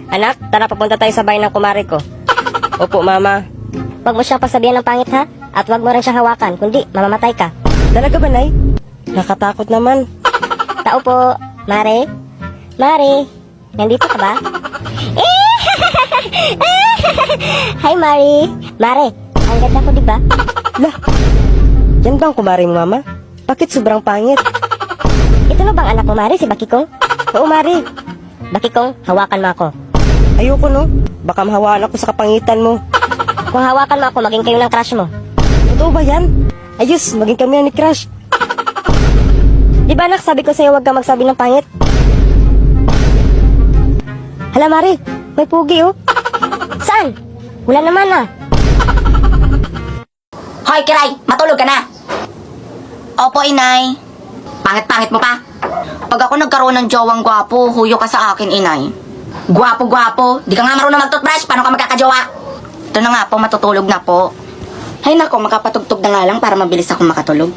Anak, tara papunta tayo sa bahay ng kumari ko. Opo, Mama. Huwag mo siyang pasabihan ng pangit ha? At huwag mo rin siya hawakan, kundi mamamatay ka. Talaga ba, Nay? Nakatakot naman. Tao po, Mare. Mare, nandito ka ba? Hi, Mare. Mare, ang ganda ko, di ba? Lah, yan ba ang kumari mo, Mama? Bakit sobrang pangit? Ito na bang anak mo, Mare, si Bakikong? Oo, Mari. Bakikong, hawakan mo ako. Ayoko, no? Baka mahawaan ako sa kapangitan mo. Kung hawakan mo ako, maging kayo ng crush mo. Totoo ba yan? Ayos, maging kami ni Crush. Di ba, anak, sabi ko sa'yo huwag ka magsabi ng pangit? Hala, Mari, may pugi, oh. Saan? Wala naman ah. Hoy, Kiray! Matulog ka na! Opo, inay. Pangit-pangit mo pa. Pag ako nagkaroon ng jowang gwapo, huyo ka sa akin, inay. Gwapo-gwapo. Di ka nga marunong mag-toothbrush. Paano ka magkakajowa? Ito na nga po, matutulog na po. Ay nako, makapatugtog na nga lang para mabilis akong makatulog.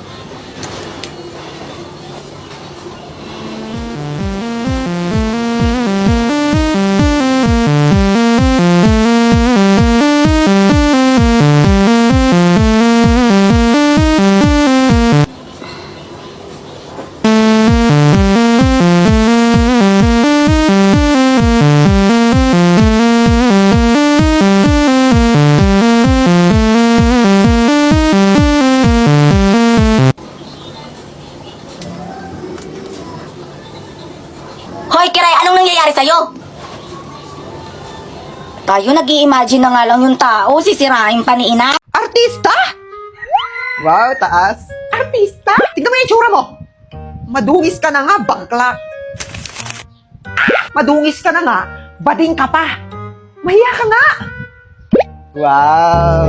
Hoy, Kiray, anong nangyayari sa'yo? Tayo nag-i-imagine na nga lang yung tao, sisirain pa ni ina. Artista? Wow, taas. Artista? Tignan mo yung itsura mo. Madungis ka na nga, bakla. Madungis ka na nga, bading ka pa. Mahiya ka nga. Wow.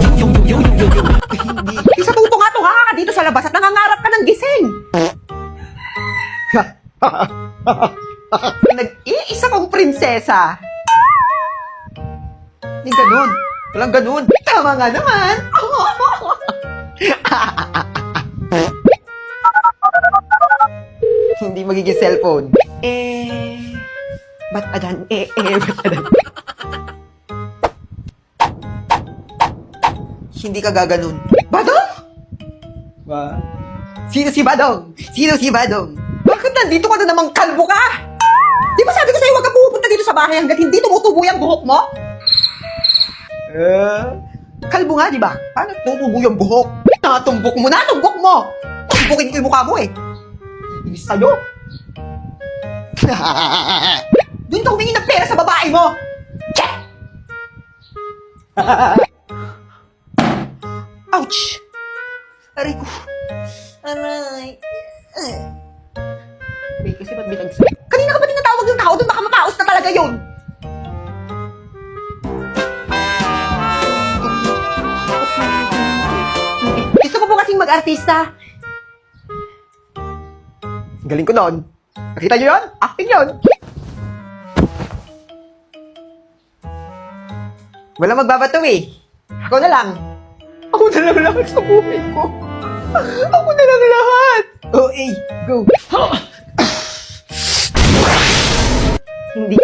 Hindi. Isa tuto nga to ha, dito sa labas at nangangarap ka ng gising. Nag-iisa kong prinsesa. Hindi ganun. Walang ganun. Tama nga naman. Hindi magiging cellphone. Ba't adan? Ba't adan? Hindi ka gaganon. Badong? Wow. Sino si Badong? Sino si Badong? Bakit nandito ka na namang kalbo ka? Di ba sabi ko sa'yo huwag ka pupunta dito sa bahay hanggat hindi tumutubo yung buhok mo? Kalbo nga, di ba? Paano tumutubo yung buhok? Natumbok mo na, tumbok mo! Tumbukin ko yung mukha mo eh. Inis sa'yo. Doon ka humingi ng pera sa babae mo! Check! Ouch! Aray ko. Aray. Wait, kasi ba't binagsak? Kanina ka ba tinatawag yung tao doon? Baka mapaos na talaga yun! Gusto ko po kasing mag-artista. Galing ko noon. Nakita niyo yun? Acting yun. Wala magbabato eh. Ako na lang. Ako na lang lahat sa buhay ko. Ako na lang lahat. Oh, eh, go. Hindi.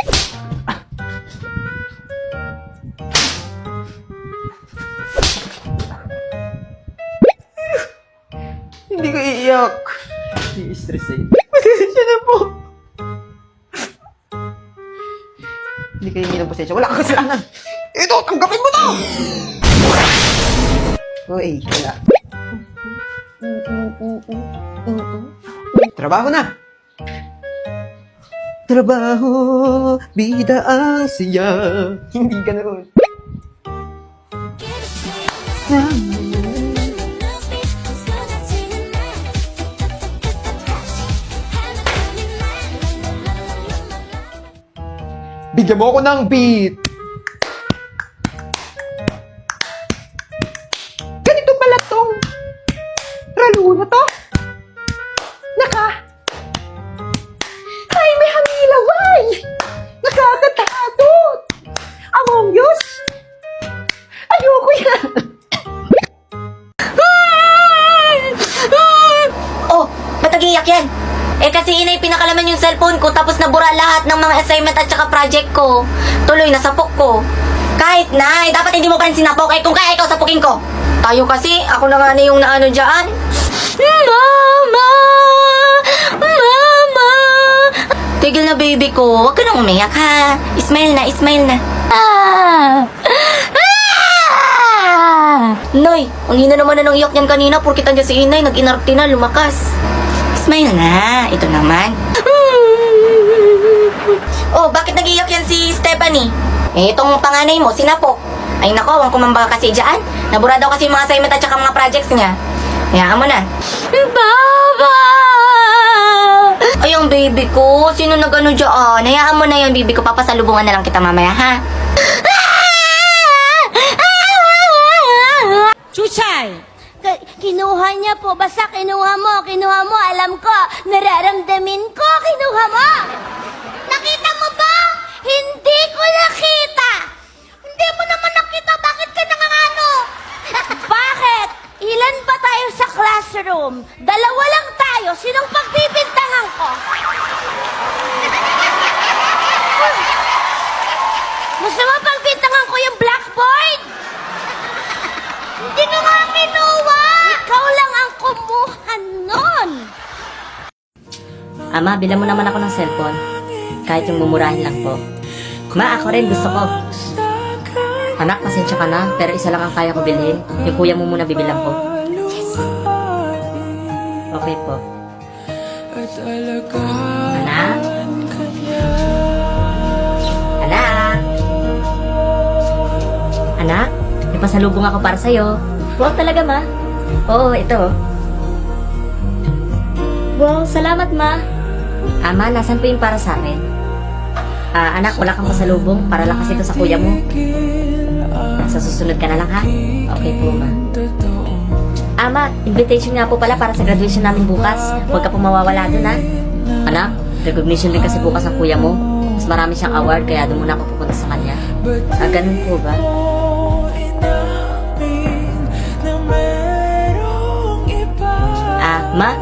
Hindi ko iiyak. I-stress sa'yo. Pasensya na po. Hindi kayo hingi ng pasensya. Wala kang kasalanan. Ito, tanggapin mo to! Uy, wala. Trabaho na! Trabaho, bida ang siya. Hindi ganoon. Bigyan mo ako ng beat. Ganito pala tong ralo na to. Ay, may hangilaway. Nakakatakot. Among Us. Ayoko yan. Oh, ba't nag-iiyak yan? Eh kasi inay pinakalaman yung cellphone ko tapos nabura lahat ng mga assignment at saka project ko. Tuloy na sapok ko. Kahit na, dapat hindi mo pa rin sinapok. Eh, kung kaya ikaw, sapukin ko. Tayo kasi, ako na nga na yung naano dyan. Mama! Mama! Tigil na baby ko, huwag ka nang umiyak ha. Smile na, smile na. Noy, ang hina naman na nang iyak yan kanina. Porkit andyan si inay, nag-inarte na, lumakas. Smile na, ito naman. Oh, bakit nag-iyak yan si Stephanie? Eh, itong panganay mo, sinapok. Ay nako, ang kumamba kasi dyan. Nabura daw kasi yung mga assignment at saka mga projects niya. Hayaan mo na. Baba! Ay, ang baby ko. Sino nag-ano dyan? Hayaan mo na yan, baby ko. Papasalubungan na lang kita mamaya, ha? Chuchay! Kinuha niya po. Basta kinuha mo. Kinuha mo. Alam ko. Nararamdamin ko. Kinuha mo. Nakita mo ba? Hindi ko nakita. Hindi mo naman nakita. Bakit ka nangangano? Bakit? Ilan ba tayo sa classroom? Dalawa lang tayo. Sinong pagbibintangan ko? Gusto mo pagbintangan ko yung blackboard? Hindi ko nga kinuha! Ikaw lang ang kumuha nun! Ama, bilang mo naman ako ng cellphone. Kahit yung mumurahin lang po. Ma, ako rin gusto ko. Anak, pasensya ka na, pero isa lang ang kaya ko bilhin. Yung kuya mo muna bibilang ko. Yes. Okay po. Anak? Anak? Anak? May pasalubong ako para sa'yo. Wow, talaga, ma? Oo, ito. Wow, salamat, ma. Ama, nasan po yung para sa akin? Anak, wala kang pasalubong. Para lang kasi ito sa kuya mo. Sa susunod ka na lang, ha? Okay po, ma. Ama, invitation nga po pala para sa graduation namin bukas. Huwag ka po mawawala dun, ha? Anak, recognition din kasi bukas ang kuya mo. Mas marami siyang award, kaya doon muna ako pupunta sa kanya. Ganun po ba? Ma?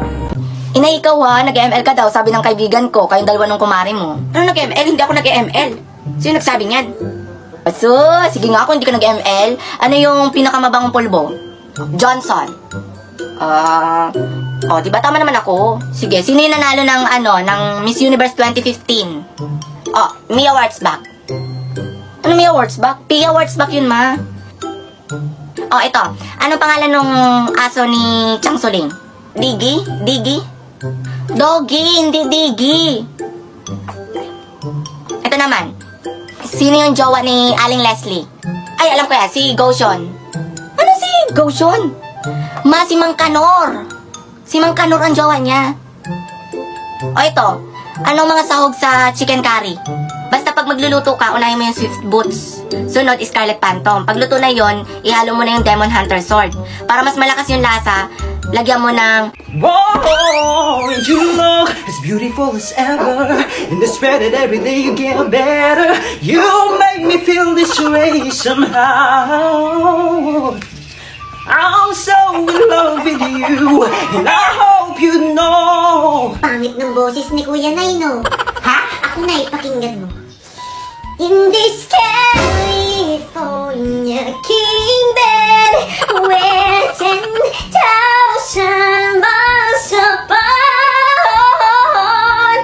Inay, ikaw ha, nag-ML ka daw, sabi ng kaibigan ko, kayong dalawa nung kumari mo. Ano nag-ML? Hindi ako nag-ML. Sino nagsabi niyan? So, sige nga ako, hindi ka nag-ML. Ano yung pinakamabangong pulbo? Johnson. Diba tama naman ako? Sige, sino yung nanalo ng ng Miss Universe 2015? Mia Wurzbach. Ano Mia Wurzbach? Pia Wurzbach yun, ma. Ito. Anong pangalan nung aso ni Chang Suling? Diggy? Diggy? Doggy, hindi Diggy. Ito naman. Sino yung jowa ni Aling Leslie? Ay, alam ko yan. Si Goshen. Ano si Goshen? Si Mang Kanor. Si Mang Kanor ang jowa niya. Ito. Anong mga sahog sa chicken curry? Basta pag magluluto ka, unahin mo yung Swift Boots. Sunod, Scarlet Phantom. Pagluto na yon, ihalo mo na yung Demon Hunter Sword. Para mas malakas yung lasa, lagyan mo ng... Whoa, you look as beautiful as ever. In the spread that every day you get better. You make me feel this way somehow. I'm so in love with you, and I hope you know. Pangit ng boses ni Kuya Nay, no? Ha? Ako na, ipakinggan mo. In this California king bed, where 10,000 miles apart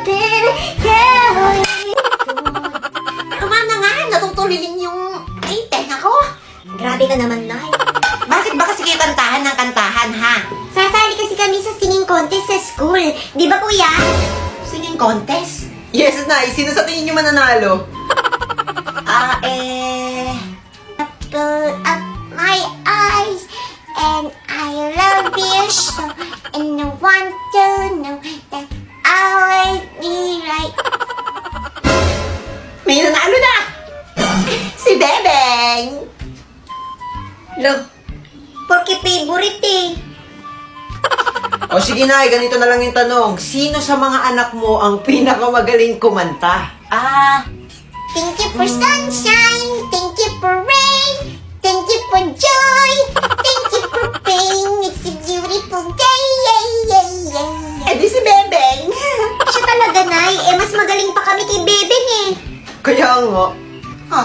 in California. Tama na nga, natutulilin yung tenga ko. Grabe ka naman, Nay. Bakit ba kasi kayo kantahan ng kantahan, ha? Sasali kasi kami sa singing contest sa school. Di ba, Kuya? Singing contest? Yes, Nay. Sino sa tingin niyo mananalo? Pull up my eyes and I love you so, and I want to know that I'll be right. May nanalo na! Si Bebeng! Look, porque favorite eh. O sige, Nay. Ganito na lang yung tanong. Sino sa mga anak mo ang pinakamagaling kumanta? Thank you for sunshine, thank you for rain, thank you for joy, thank you for pain. It's a beautiful day, yay, yay, yay. Eh di si Bebeng! Siya talaga, Nay. Mas magaling pa kami kay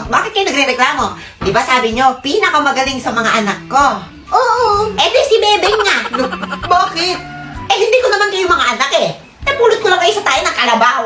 Bakit kayo nagre-reklamo? Di ba sabi nyo, pinakamagaling sa mga anak ko? Oo. Eh di si Bebeng nga. Bakit? Eh hindi ko naman kayo mga anak eh. Napulot ko lang kayo sa tayo ng kalabaw.